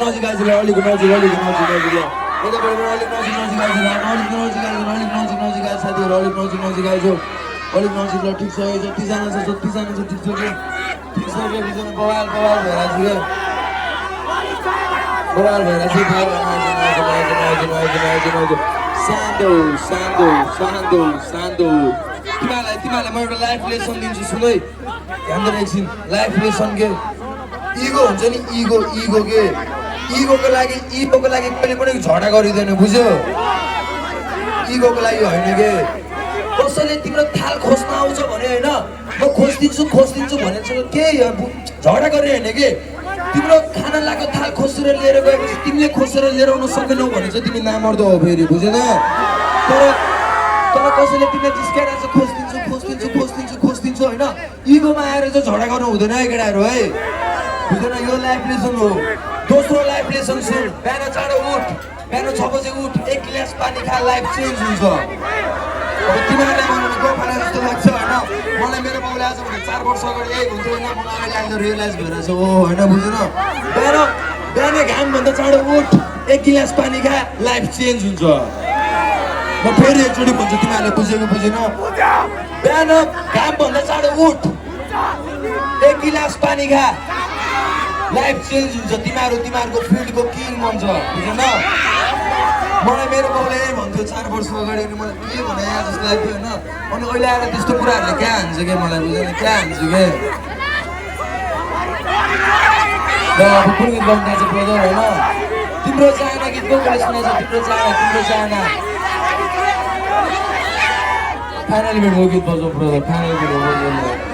नजिक आइज अलिक नजिक ल यताबाट अलिक नजिक आइज नजिक आइज साथीहरू अलिक नजिक आइज अलिक नजिक ल ठिक छ जतिजना छ ठिक छ के ठिक छ के बिचमा बवाल भइरहेको छ के बवाल भइरहेको छ शान्तो तिमीहरूलाई म एउटा लाइफ लेसन दिन्छु सुन है ध्यान दिएर एकछिन लाइफ लेसन के इगो हुन्छ नि इगोको लागि कहिले पनि झगडा गरिँदैन बुझ्यो इगोको लागि होइन के कसैले तिम्रो थाल खोज्न आउँछ भने होइन म खोजिदिन्छु भनेर केही झगडा गर्ने होइन के तिम्रो खाना लाग्यो थाल खोसेर लिएर गएपछि तिमीले खोसेर लिएर आउन सकेनौ भने चाहिँ तिमी नामर्दो हो फेरि बुझेन तर कसैले तिमीलाई जिस्काइरहेको छ खोजिदिन्छु होइन इगोमा आएर चाहिँ झगडा गर्नु हुँदैन है केटाहरू है बुझेन यो लाइफ लेसन हो दोस्रो लाइफ लेसन सुन बिहान चाँडो उठ बिहान 6 बजे उठ 1 गिलास पानी खा लाइफ चेन्ज हुन्छ अब तिमीहरूलाई मलाई गफाला जस्तो लाग्छ होइन मलाई मेरो बाउले आज भने 4 वर्ष अगाडि यही हुन्थ्यो होइन मलाई अहिले आएर रियलाइज भइरहेछ हो होइन बुझेन बिहान घामभन्दा चाँडो उठ 1 गिलास पानी खा लाइफ चेन्ज हुन्छ म फेरि एकचोटि भन्छु तिमीहरूले बुझेन बिहान घामभन्दा चाँडो उठ 1 गिलास पानी खा लाइफ चेन्ज हुन्छ तिमीहरूको फिल्डको किङ बन्छ बुझेन मलाई मेरो बाउले यही भन्थ्यो 4 वर्ष अगाडि अनि मलाई के भने यहाँ जस्तो लाग्थ्यो होइन अनि अहिले आएर त्यस्तो कुराहरूले क्या हान्छ क्या मलाई बुझेन क्या हान्छ क्या अब कुन गीत गाउनु थाल्छ ब्रदर होइन तिम्रो चाहना गीत गाउनु सुनाउँछ तिम्रो चाहना फाइनली मेरो गीत बजाउँ ब्रदर फाइनली मेरो